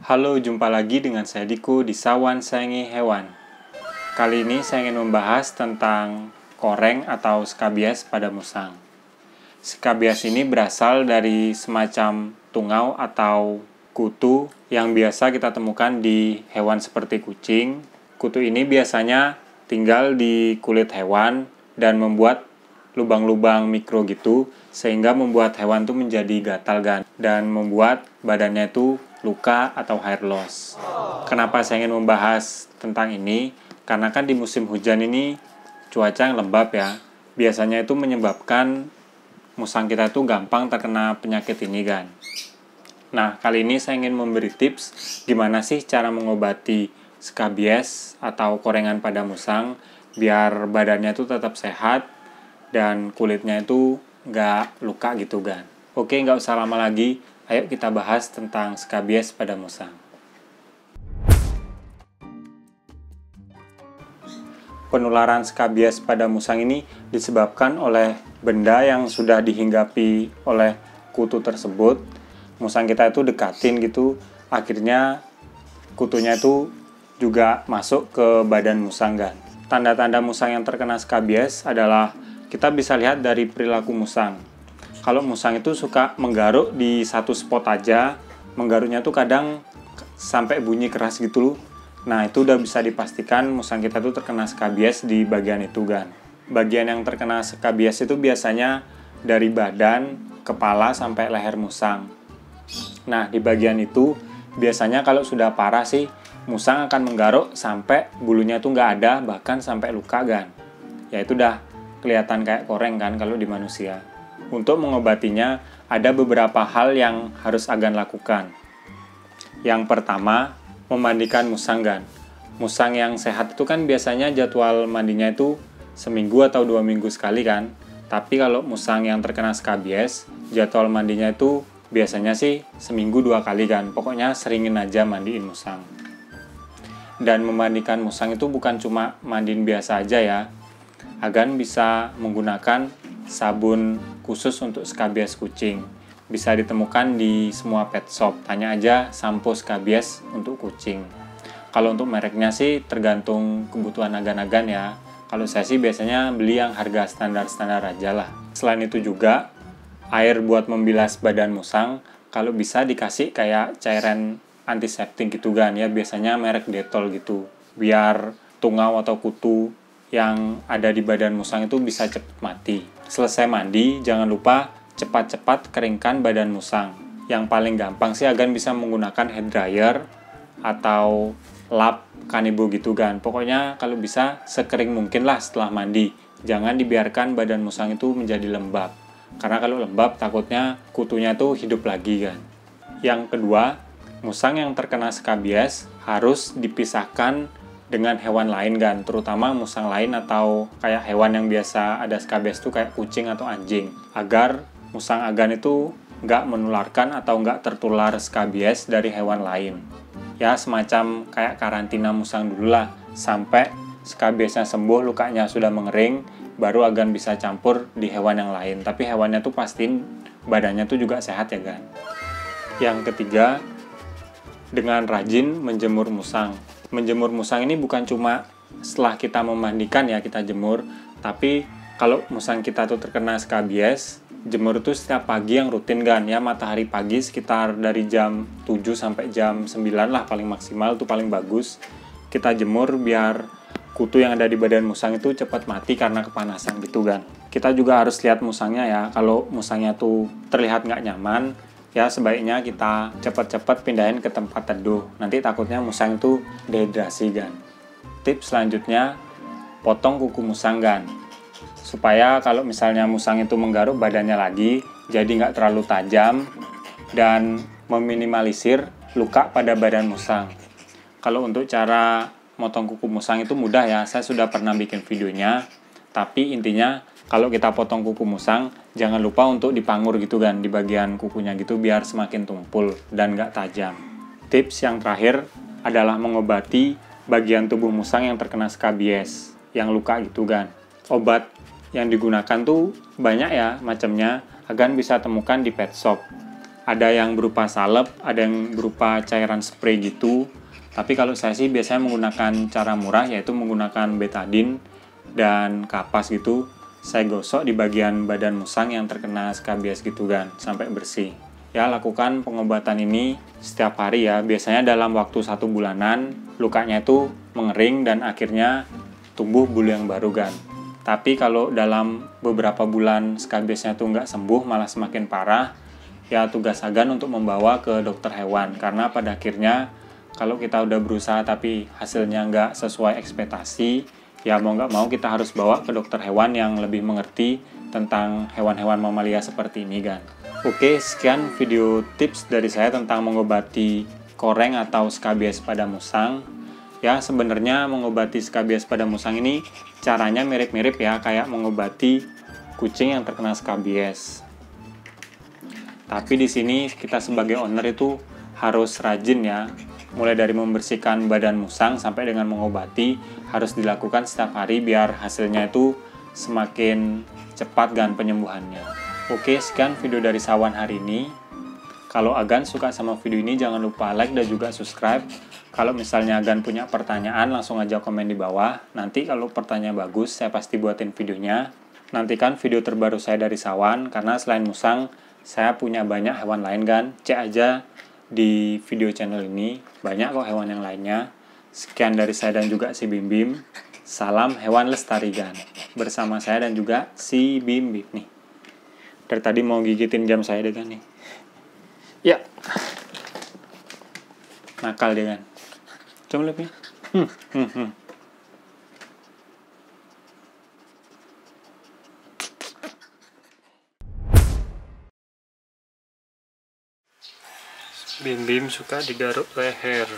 Halo, jumpa lagi dengan saya Diku di Sawan Sayangi Hewan. Kali ini saya ingin membahas tentang koreng atau skabies pada musang. Skabies ini berasal dari semacam tungau atau kutu yang biasa kita temukan di hewan seperti kucing. Kutu ini biasanya tinggal di kulit hewan dan membuat lubang-lubang mikro gitu, sehingga membuat hewan itu menjadi gatal dan membuat badannya itu luka atau hair loss. Kenapa saya ingin membahas tentang ini? Karena kan di musim hujan ini cuaca yang lembab ya. Biasanya itu menyebabkan musang kita itu gampang terkena penyakit ini kan. Nah, kali ini saya ingin memberi tips gimana sih cara mengobati skabies atau korengan pada musang biar badannya itu tetap sehat dan kulitnya itu nggak luka gitu kan. Oke, nggak usah lama lagi, ayo kita bahas tentang skabies pada musang. Penularan skabies pada musang ini disebabkan oleh benda yang sudah dihinggapi oleh kutu tersebut. Musang kita itu dekatin gitu, akhirnya kutunya itu juga masuk ke badan musang kan. Tanda-tanda musang yang terkena skabies adalah kita bisa lihat dari perilaku musang. Kalau musang itu suka menggaruk di satu spot aja, menggaruknya tuh kadang sampai bunyi keras gitu loh. Nah, itu udah bisa dipastikan musang kita tuh terkena skabies di bagian itu kan. Bagian yang terkena skabies itu biasanya dari badan, kepala sampai leher musang. Nah, di bagian itu biasanya kalau sudah parah sih musang akan menggaruk sampai bulunya tuh nggak ada, bahkan sampai luka kan. Ya itu udah kelihatan kayak koreng kan kalau di manusia. Untuk mengobatinya ada beberapa hal yang harus agan lakukan. Yang pertama, memandikan musang kan. Musang yang sehat itu kan biasanya jadwal mandinya itu seminggu atau 2 minggu sekali kan. Tapi kalau musang yang terkena skabies, jadwal mandinya itu biasanya sih seminggu 2 kali kan. Pokoknya seringin aja mandiin musang. Dan memandikan musang itu bukan cuma mandiin biasa aja ya. Agan bisa menggunakan sabun khusus untuk skabies kucing. Bisa ditemukan di semua pet shop. Tanya aja sampo skabies untuk kucing. Kalau untuk mereknya sih tergantung kebutuhan agan-agan ya. Kalau saya sih biasanya beli yang harga standar-standar aja lah. Selain itu juga air buat membilas badan musang kalau bisa dikasih kayak cairan antiseptik gitu kan ya. Biasanya merek Dettol gitu. Biar tungau atau kutu yang ada di badan musang itu bisa cepat mati. Selesai mandi, jangan lupa cepat-cepat keringkan badan musang. Yang paling gampang sih agan bisa menggunakan hair dryer atau lap Kanebo gitu kan. Pokoknya kalau bisa sekering mungkin lah setelah mandi. Jangan dibiarkan badan musang itu menjadi lembab. Karena kalau lembab takutnya kutunya tuh hidup lagi kan. Yang kedua, musang yang terkena skabies harus dipisahkan dengan hewan lain kan, terutama musang lain atau kayak hewan yang biasa ada skabies tuh kayak kucing atau anjing, agar musang agan itu nggak menularkan atau nggak tertular skabies dari hewan lain. Ya semacam kayak karantina musang dulu lah, sampai skabiesnya sembuh, lukanya sudah mengering, baru agan bisa campur di hewan yang lain. Tapi hewannya tuh pastiin badannya tuh juga sehat ya kan. Yang ketiga, dengan rajin menjemur musang. Menjemur musang ini bukan cuma setelah kita memandikan ya kita jemur, tapi kalau musang kita tuh terkena skabies, jemur itu setiap pagi yang rutin kan ya, matahari pagi sekitar dari jam 7 sampai jam 9 lah paling maksimal, itu paling bagus. Kita jemur biar kutu yang ada di badan musang itu cepat mati karena kepanasan gitu kan. Kita juga harus lihat musangnya ya, kalau musangnya tuh terlihat nggak nyaman, ya sebaiknya kita cepat-cepat pindahin ke tempat teduh. Nanti takutnya musang itu dehidrasi kan. Tips selanjutnya, potong kuku musang kan. Supaya kalau misalnya musang itu menggaruk badannya lagi, jadi nggak terlalu tajam dan meminimalisir luka pada badan musang. Kalau untuk cara motong kuku musang itu mudah ya, saya sudah pernah bikin videonya. Tapi intinya kalau kita potong kuku musang, jangan lupa untuk dipangur gitu kan di bagian kukunya gitu biar semakin tumpul dan nggak tajam. Tips yang terakhir adalah mengobati bagian tubuh musang yang terkena skabies, yang luka gitu kan. Obat yang digunakan tuh banyak ya macamnya, agan bisa temukan di pet shop. Ada yang berupa salep, ada yang berupa cairan spray gitu. Tapi kalau saya sih biasanya menggunakan cara murah, yaitu menggunakan betadine dan kapas gitu. Saya gosok di bagian badan musang yang terkena skabies gitu kan, sampai bersih. Ya, lakukan pengobatan ini setiap hari ya. Biasanya dalam waktu 1 bulanan, lukanya itu mengering dan akhirnya tumbuh bulu yang baru kan. Tapi kalau dalam beberapa bulan skabiesnya tuh nggak sembuh, malah semakin parah, ya tugas agan untuk membawa ke dokter hewan. Karena pada akhirnya, kalau kita udah berusaha tapi hasilnya nggak sesuai ekspektasi, ya mau nggak mau kita harus bawa ke dokter hewan yang lebih mengerti tentang hewan-hewan mamalia seperti ini kan. Oke, sekian video tips dari saya tentang mengobati koreng atau skabies pada musang. Ya, sebenarnya mengobati skabies pada musang ini caranya mirip-mirip ya, kayak mengobati kucing yang terkena skabies. Tapi di sini kita sebagai owner itu harus rajin ya. Mulai dari membersihkan badan musang sampai dengan mengobati harus dilakukan setiap hari biar hasilnya itu semakin cepat kan penyembuhannya. Oke, sekian video dari Sawan hari ini. Kalau Agan suka sama video ini jangan lupa like dan juga subscribe. Kalau misalnya Agan punya pertanyaan langsung aja komen di bawah. Nanti kalau pertanyaan bagus saya pasti buatin videonya. Nantikan video terbaru saya dari Sawan karena selain musang saya punya banyak hewan lain kan. Cek aja di video channel ini, banyak kok hewan yang lainnya. Sekian dari saya dan juga si Bim Bim. Salam hewan lestari kan. Bersama saya dan juga si Bim Bim nih. Dari tadi mau gigitin jam saya deh kan nih. Ya. Nakal dia kan. Coba lihat nih. Bim Bim suka digaruk leher.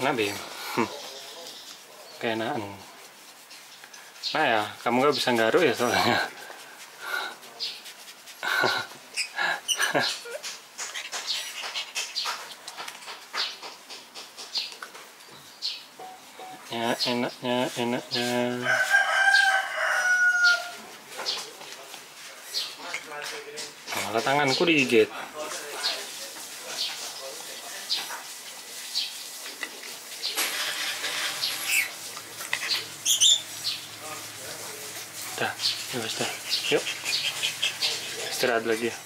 Nah Bim, keenaan. Nah ya, kamu gak bisa garuk ya soalnya. Ya, enaknya. Malah tanganku digigit. Dah, ya wes dah. Yuk. Istirahat lagi ya.